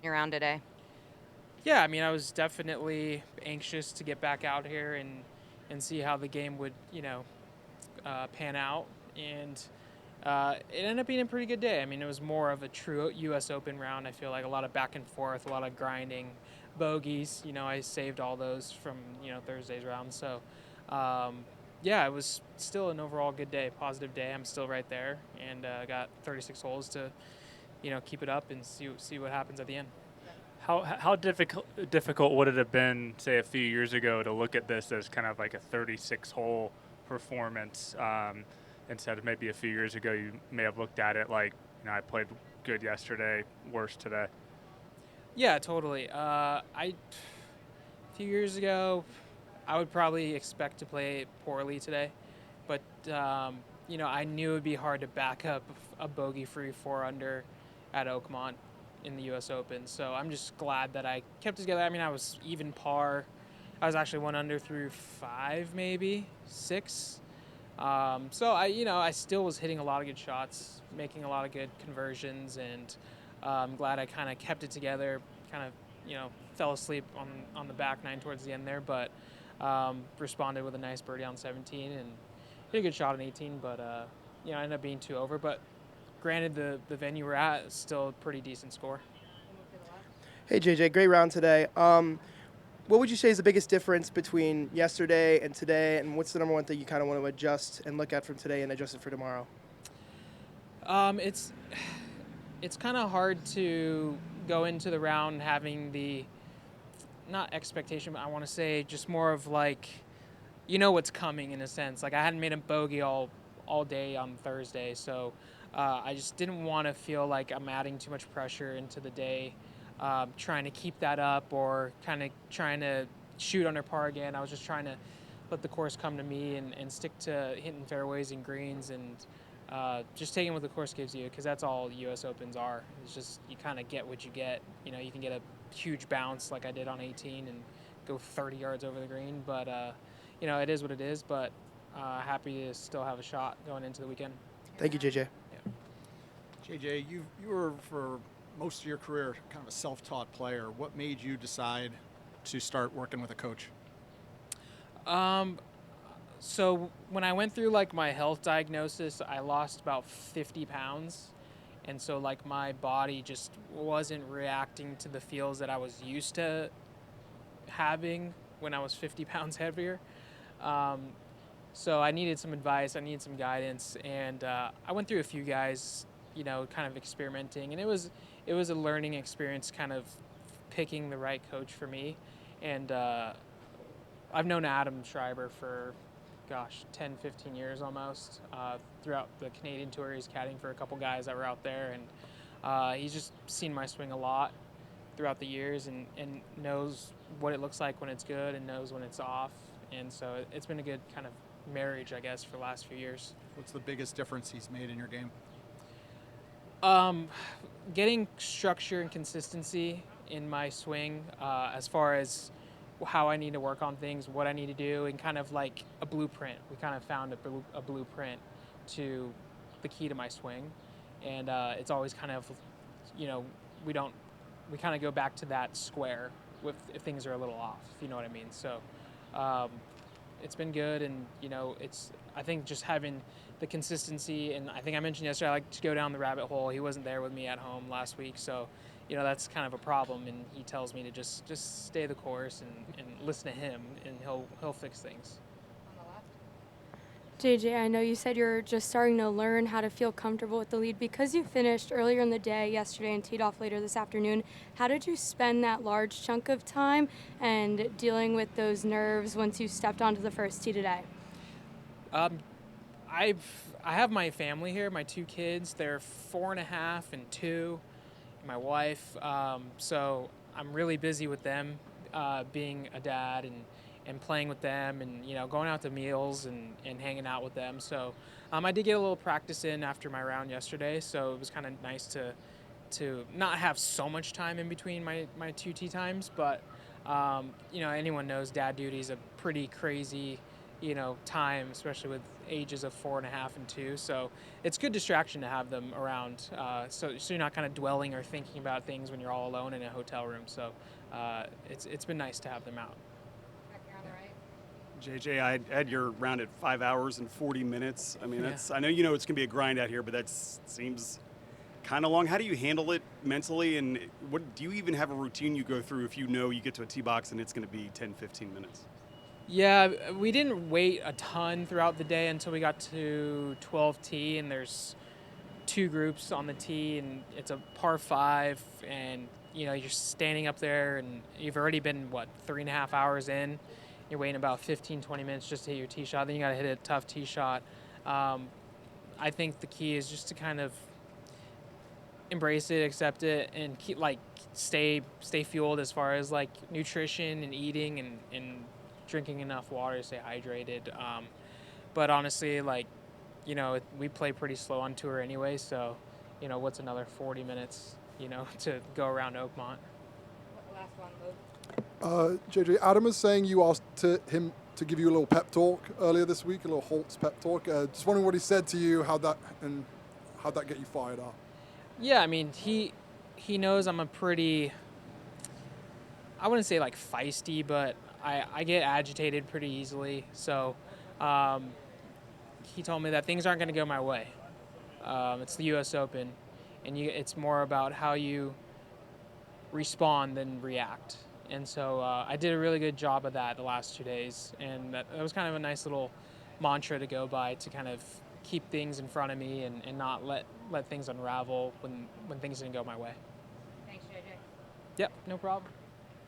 your round today? Yeah, I mean, I was definitely anxious to get back out here and see how the game would, pan out. And it ended up being a pretty good day. I mean, it was more of a true U.S. Open round. I feel like a lot of back and forth, a lot of grinding, bogeys. I saved all those from Thursday's round. So, um, yeah, it was still an overall good day, positive day. I'm still right there, and got 36 holes to keep it up and see what happens at the end. How difficult would it have been, say, a few years ago, to look at this as kind of like a 36 hole performance, instead of maybe a few years ago you may have looked at it like, I played good yesterday, worse today. Yeah, totally. A few years ago, I would probably expect to play poorly today, but I knew it would be hard to back up a bogey-free four under at Oakmont in the U.S. Open. So I'm just glad that I kept it together. I mean, I was even par. I was actually one under through five, maybe six. So I still was hitting a lot of good shots, making a lot of good conversions, and I'm glad I kind of kept it together. Kind of, fell asleep on the back nine towards the end there, but responded with a nice birdie on 17 and hit a good shot on 18. But I ended up being two over. But granted, the venue we're at is still a pretty decent score. Hey JJ, great round today. What would you say is the biggest difference between yesterday and today, and what's the number one thing you kind of want to adjust and look at from today and adjust it for tomorrow? It's kind of hard to go into the round having the not expectation, but I want to say just more of like what's coming in a sense. Like I hadn't made a bogey all day on Thursday, so I just didn't want to feel like I'm adding too much pressure into the day, trying to keep that up or kind of trying to shoot under par again. I was just trying to let the course come to me and stick to hitting fairways and greens and just taking what the course gives you, because that's all U.S. Opens are. It's just you kind of get what you get. You can get a huge bounce like I did on 18 and go 30 yards over the green, but it is what it is. But happy to still have a shot going into the weekend. Thank you, JJ. Yeah. JJ, you were for most of your career kind of a self-taught player. What made you decide to start working with a coach? So when I went through like my health diagnosis, I lost about 50 pounds. And so like my body just wasn't reacting to the feels that I was used to having when I was 50 pounds heavier. Um, so I needed some advice, I needed some guidance, and I went through a few guys, kind of experimenting, and it was a learning experience, kind of picking the right coach for me. And I've known Adam Schreiber for, 10, 15 years almost. Throughout the Canadian Tour, he's caddying for a couple guys that were out there, and he's just seen my swing a lot throughout the years and knows what it looks like when it's good and knows when it's off. And so it's been a good kind of marriage, I guess, for the last few years. What's the biggest difference he's made in your game? Getting structure and consistency in my swing, as far as how I need to work on things, what I need to do, and kind of like a blueprint. We kind of found a blueprint to the key to my swing, and it's always kind of, we don't, we kind of go back to that square if things are a little off, if you know what I mean. So um, it's been good, and it's, I think, just having the consistency. And I think I mentioned yesterday I like to go down the rabbit hole. He wasn't there with me at home last week, so that's kind of a problem. And he tells me to just stay the course and listen to him, and he'll fix things. JJ, I know you said you're just starting to learn how to feel comfortable with the lead. Because you finished earlier in the day yesterday and teed off later this afternoon, how did you spend that large chunk of time and dealing with those nerves once you stepped onto the first tee today? I have my family here, my two kids. They're 4.5 and 2, and my wife. So I'm really busy with them, being a dad and playing with them, and going out to meals and hanging out with them. So I did get a little practice in after my round yesterday, so it was kind of nice to not have so much time in between my two tee times. But anyone knows dad duty is a pretty crazy time, especially with ages of 4.5 and 2. So it's good distraction to have them around. So you're not kind of dwelling or thinking about things when you're all alone in a hotel room. So it's been nice to have them out. JJ, I had your round at 5 hours and 40 minutes. I mean, Yeah. I know it's going to be a grind out here, but that seems kind of long. How do you handle it mentally? And do you even have a routine you go through if you know you get to a tee box and it's going to be 10, 15 minutes? Yeah, we didn't wait a ton throughout the day until we got to 12T, and there's 2 groups on the tee, and it's a par 5, and you're standing up there, and you've already been 3.5 hours in. You're waiting about 15, 20 minutes just to hit your tee shot. Then you got to hit a tough tee shot. I think the key is just to kind of embrace it, accept it, and keep stay fueled as far as nutrition and eating and drinking enough water to stay hydrated. But honestly, we play pretty slow on tour anyway, so what's another 40 minutes to go around Oakmont. Last one, Luke. JJ, Adam is saying you asked him to give you a little pep talk earlier this week, a little Holtz pep talk. Just wondering what he said to you, how'd that get you fired up? Yeah, I mean, he knows I'm a pretty, I wouldn't say feisty, but I get agitated pretty easily. So he told me that things aren't going to go my way. It's the U.S. Open, and it's more about how you respond than react. And so I did a really good job of that the last 2 days, and that was kind of a nice little mantra to go by to kind of keep things in front of me and not let things unravel when things didn't go my way. Thanks, JJ. Yep, no problem.